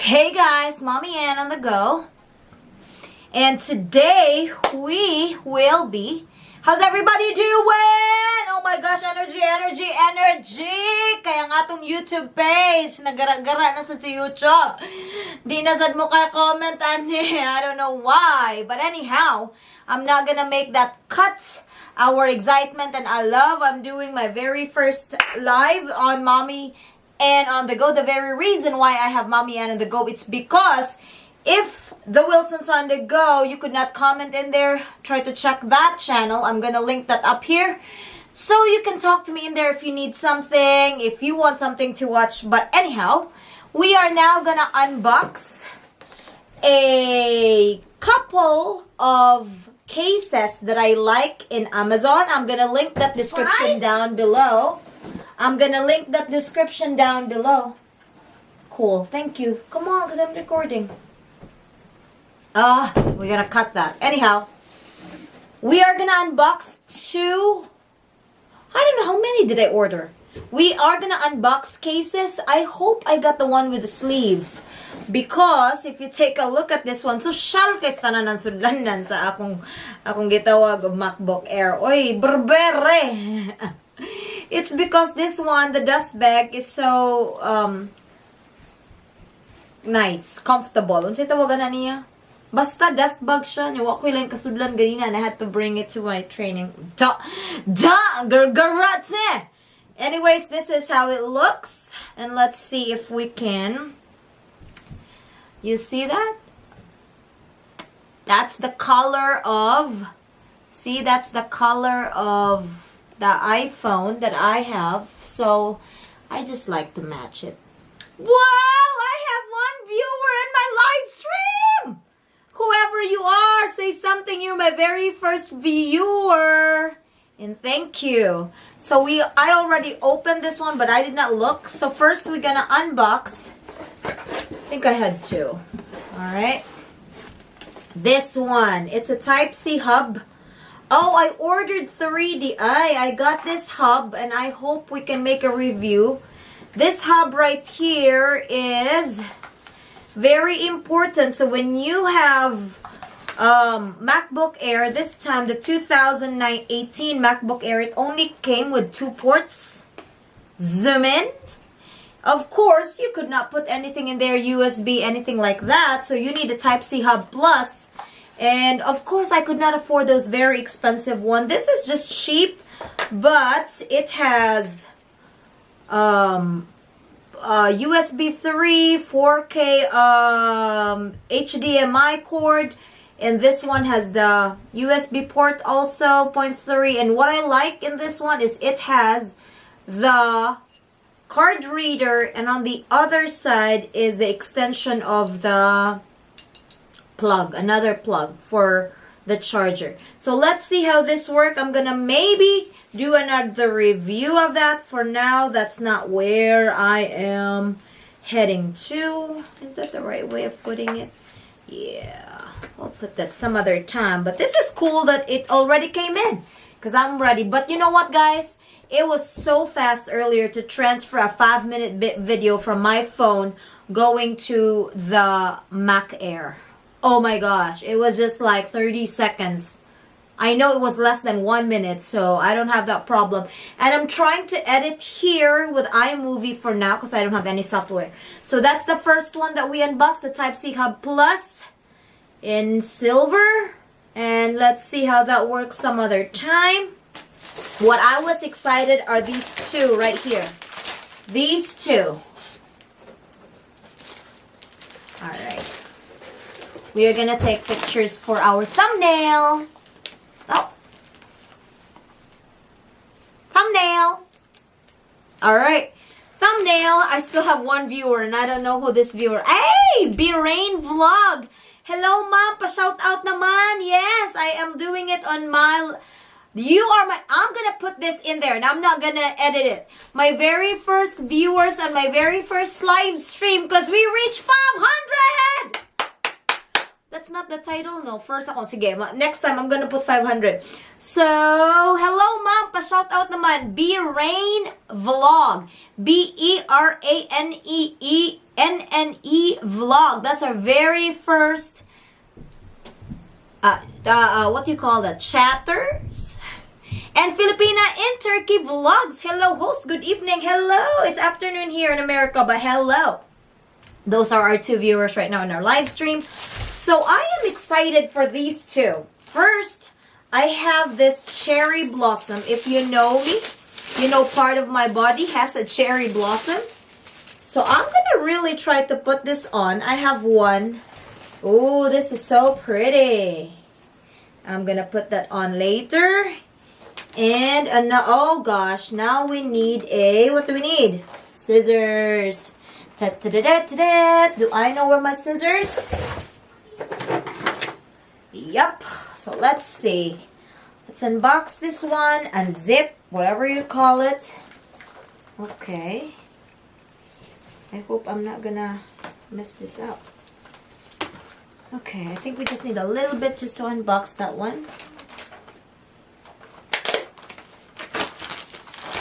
Hey guys, Mommy Ann on the go. And today we will be... How's everybody doing? Oh my gosh, energy! Kaya nga tong YouTube page, nagara-gara na sa YouTube. Di na sad mo kaya comment, ani. I don't know why. But anyhow, I'm not gonna make that cut our excitement and I love. I'm doing my very first live on Mommy and on the go. The very reason why I have Mommy and on the go, it's because if the Wilsons on the go, you could not comment in there, try to check that channel. I'm gonna link that up here. So you can talk to me in there if you need something, if you want something to watch. But anyhow, we are now gonna unbox a couple of cases that I like in Amazon. I'm gonna link that description down below. Cool, thank you. Come on, because I'm recording. We're gonna cut that. Anyhow, we are gonna unbox two. I don't know how many did I order. We are gonna unbox cases. I hope I got the one with the sleeve. Because if you take a look at this one, so social kay tanan ng sudlanan sa akong gitawag of MacBook Air. Oy, berbere. It's because this one, the dust bag, is so nice, comfortable. Unsay tawagan na niya? Basta dust bag siya. Niwa ko lang kasudlan ganina and I had to bring it to my training. Gargarate! Anyways, this is how it looks. And let's see if we can... You see that? That's the color of... See, that's the color of the iPhone that I have. So, I just like to match it. Wow! I have one viewer in my live stream! Whoever you are, say something. You're my very first viewer. And thank you. So I already opened this one, but I did not look. So first we're gonna unbox. I think I had two. Alright. This one. It's a Type-C hub. Oh, I ordered 3D. I got this hub and I hope we can make a review. This hub right here is very important. So when you have MacBook Air, this time the 2018 MacBook Air, it only came with 2 ports. Zoom in. Of course, you could not put anything in there, USB, anything like that. So you need a Type-C hub plus. And of course, I could not afford those very expensive ones. This is just cheap, but it has USB 3, 4K HDMI cord, and this one has the USB port also, 0.3. And what I like in this one is it has the card reader, and on the other side is the extension of the plug, another plug for the charger. So let's see how this works. I'm gonna maybe do another review of that. For now, that's not where I am heading to. Is that the right way of putting it? Yeah, I'll put that some other time. But this is cool that it already came in, because I'm ready. But you know what, guys? It was so fast earlier to transfer a 5-minute video from my phone going to the Mac Air. Oh my gosh, it was just like 30 seconds. I know it was less than 1 minute, so I don't have that problem. And I'm trying to edit here with iMovie for now because I don't have any software. So that's the first one that we unboxed, the Type-C Hub Plus in silver. And let's see how that works some other time. What I was excited are these two right here. These two. Alright. We are gonna take pictures for our thumbnail. Oh. Thumbnail. Alright. Thumbnail. I still have one viewer and I don't know who this viewer. Hey! B-Rain Vlog. Hello, ma'am. Pa-shout out naman. Yes, I am doing it on my... You are my... I'm gonna put this in there and I'm not gonna edit it. My very first viewers on my very first live stream because we reached 500! That's not the title? No, first ako. Sige, next time I'm gonna put 500. So, hello ma'am, pa-shout out naman. B-Rain Vlog. B-E-R-A-N-E-E NNE vlog. That's our very first, what do you call that? Chatters. And Filipina in Turkey vlogs. Hello, host. Good evening. Hello. It's afternoon here in America, but hello. Those are our 2 viewers right now in our live stream. So I am excited for these 2. First, I have this cherry blossom. If you know me, you know part of my body has a cherry blossom. So I'm going to really try to put this on. I have one. Oh, this is so pretty. I'm going to put that on later. And, oh gosh, now we need what do we need? Scissors. Do I know where my scissors? Yep. So let's see. Let's unbox this one, unzip, whatever you call it. Okay. I hope I'm not gonna mess this up. Okay, I think we just need a little bit just to unbox that one.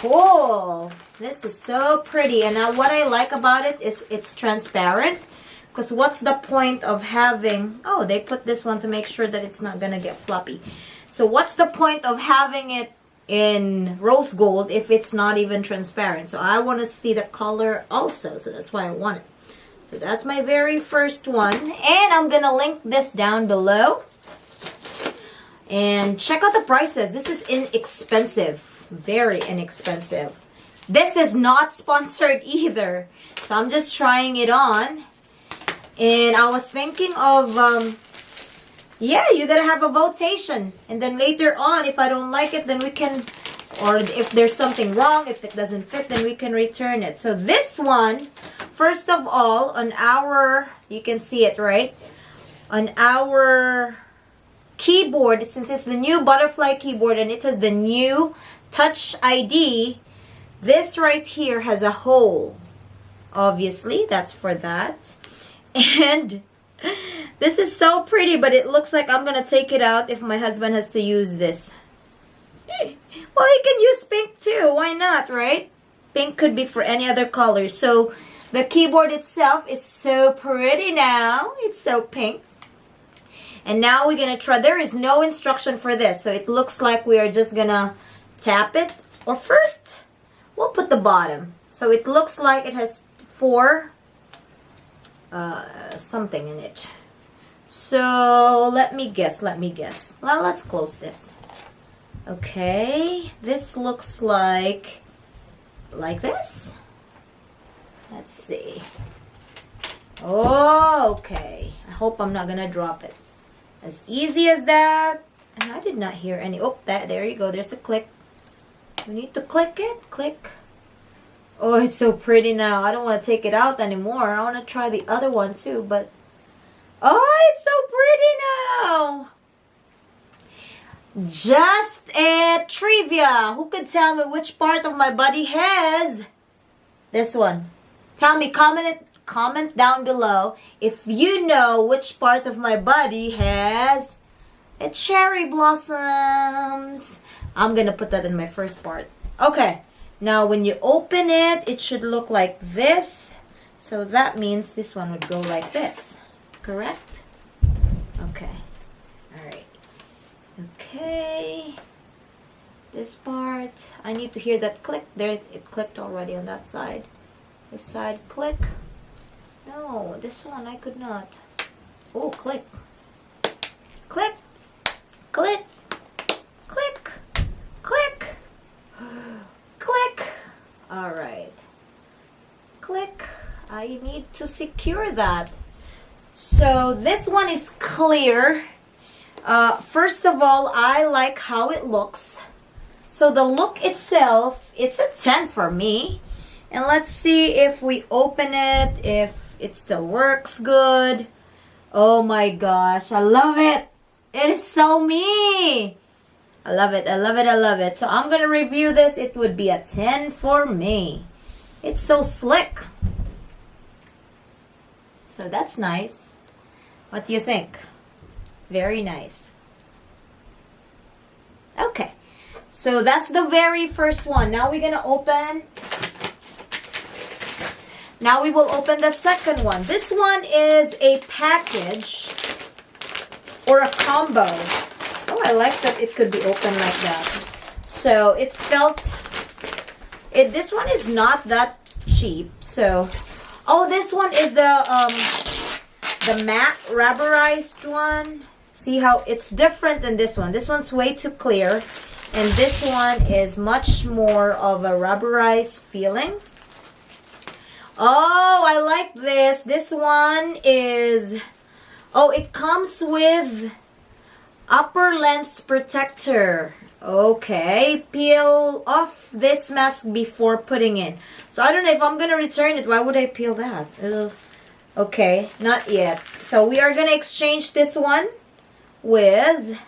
Cool. This is so pretty. And now what I like about it is it's transparent. Because what's the point of having... Oh, they put this one to make sure that it's not going to get floppy. So what's the point of having it in rose gold if it's not even transparent? So I want to see the color also. So that's why I want it. So that's my very first one. And I'm going to link this down below. And check out the prices. This is inexpensive. Very inexpensive. This is not sponsored either. So I'm just trying it on. And I was thinking of, yeah, you gotta have a votation. And then later on, if I don't like it, then we can, or if there's something wrong, if it doesn't fit, then we can return it. So this one, first of all, on our, you can see it, right? On our keyboard, since it's the new butterfly keyboard and it has the new Touch ID, this right here has a hole. Obviously, that's for that. And this is so pretty, but it looks like I'm going to take it out if my husband has to use this. Well, he can use pink too. Why not, right? Pink could be for any other color. So the keyboard itself is so pretty now. It's so pink. And now we're going to try. There is no instruction for this. So it looks like we are just going to tap it. Or first, we'll put the bottom. So it looks like it has 4 something in it. So let me guess. Well, let's close this. Okay, this looks like this. Let's see. Oh, okay. I hope I'm not gonna drop it. As easy as that. And I did not hear any. Oh, there you go. There's the click. We need to click it. Click. Oh, it's so pretty now. I don't want to take it out anymore. I want to try the other one too, but... Oh, it's so pretty now! Just a trivia. Who could tell me which part of my body has this one? Tell me, comment down below if you know which part of my body has a cherry blossoms. I'm gonna put that in my first part. Okay, now when you open it, it should look like this. So that means this one would go like this. Correct? Okay. Alright. Okay. This part. I need to hear that click. There, it clicked already on that side. This side, click. No, this one I could not. Oh, click. Click. Click. Click. Click. Click. Alright. Click. I need to secure that. So this one is clear. First of all, I like how it looks. So the look itself, it's a 10 for me. And let's see if we open it, if it still works good. Oh my gosh, I love it. It is so me. I love it, I love it, I love it. So I'm going to review this. It would be a 10 for me. It's so slick. So that's nice. What do you think? Very nice. Okay. So that's the very first one. Now we're going to open Now we will open the second one. This one is a package or a combo. Oh, I like that it could be open like that. So it felt, this one is not that cheap. So, oh, this one is the matte rubberized one. See how it's different than this one. This one's way too clear. And this one is much more of a rubberized feeling. Oh, I like this. This one is, oh, it comes with upper lens protector. Okay, peel off this mask before putting in. So I don't know if I'm gonna return it. Why would I peel that? Ugh. Okay, not yet. So we are gonna exchange this one with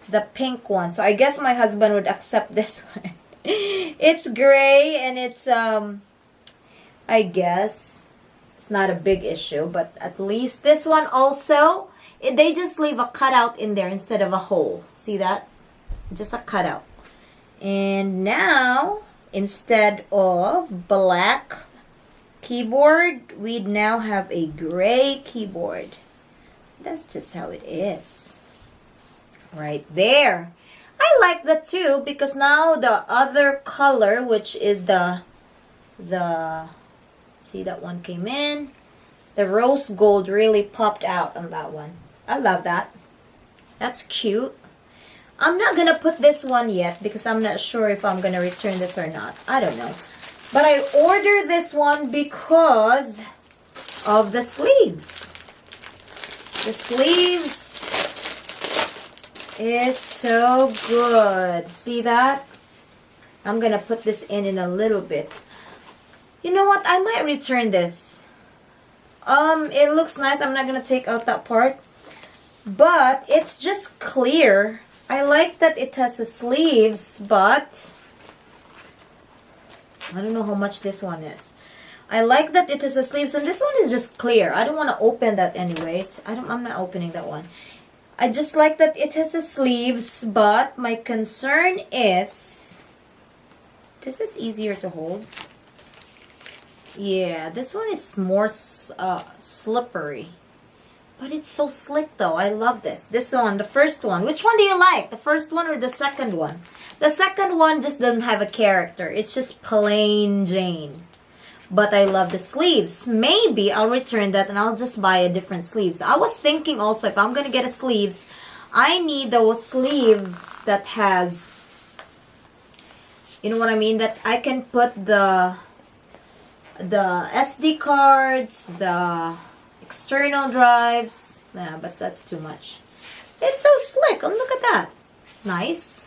the pink one. So I guess my husband would accept this one. It's gray and it's I guess it's not a big issue, but at least this one also, they just leave a cutout in there instead of a hole. See that? Just a cutout. And now, instead of black keyboard, we now have a gray keyboard. That's just how it is. Right there. I like that too because now the other color, which is the see, that one came in. The rose gold really popped out on that one. I love that. That's cute. I'm not gonna put this one yet because I'm not sure if I'm gonna return this or not. I don't know. But I ordered this one because of the sleeves. The sleeves is so good. See that? I'm gonna put this in a little bit. You know what? I might return this. It looks nice. I'm not gonna take out that part. But it's just clear. I like that it has the sleeves, but I don't know how much this one is. I like that it has the sleeves, and this one is just clear. I don't want to open that anyways. I'm not opening that one. I just like that it has the sleeves, but my concern is this is easier to hold. Yeah, this one is more slippery. But it's so slick though. I love this. This one, the first one. Which one do you like? The first one or the second one? The second one just doesn't have a character. It's just plain Jane. But I love the sleeves. Maybe I'll return that and I'll just buy a different sleeves. I was thinking also if I'm going to get a sleeves, I need those sleeves that has, you know what I mean? That I can put the SD cards, the external drives. Nah, but that's too much. It's so slick. Oh, look at that. Nice.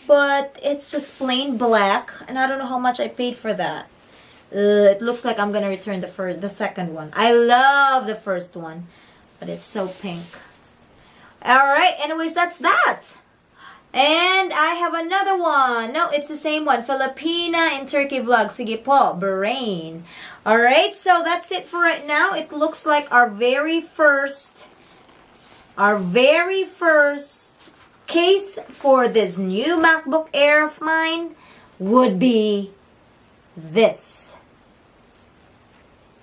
But it's just plain black. And I don't know how much I paid for that. It looks like I'm going to return the second one. I love the first one. But it's so pink. Alright, anyways, that's that. And I have another one. No, it's the same one. Filipina in Turkey vlog. Sige po, Bahrain. Alright, so that's it for right now. It looks like our very first case for this new MacBook Air of mine would be this.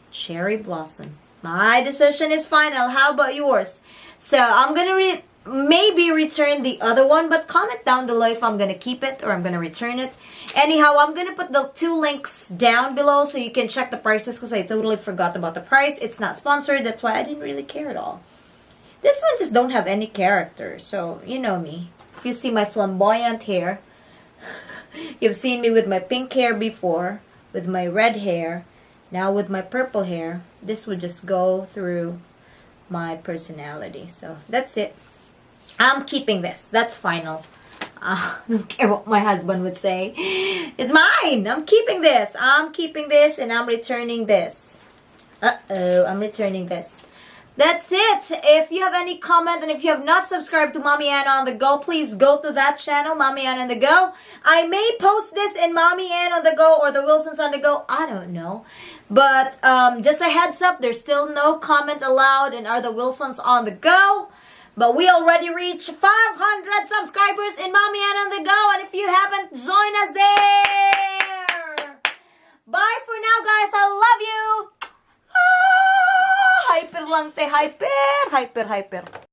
Cherry Blossom. My decision is final. How about yours? So I'm going to maybe return the other one, but comment down below if I'm going to keep it or I'm going to return it. Anyhow, I'm going to put the 2 links down below so you can check the prices because I totally forgot about the price. It's not sponsored. That's why I didn't really care at all. This one just don't have any character. So, you know me. If you see my flamboyant hair, you've seen me with my pink hair before, with my red hair. Now with my purple hair, this would just go through my personality. So that's it. I'm keeping this. That's final. I don't care what my husband would say. It's mine. I'm keeping this. I'm keeping this and I'm returning this. Uh-oh, I'm returning this. That's it. If you have any comment and if you have not subscribed to Mommy Ann on the Go, please go to that channel, Mommy Ann on the Go. I may post this in Mommy Ann on the Go or the Wilsons on the Go. I don't know. But just a heads up, there's still no comment allowed in Are the Wilsons on the Go. But we already reached 500 subscribers in Mommy Ann on the Go. And if you haven't, join us there. Bye for now, guys. I love lang te. Hyper.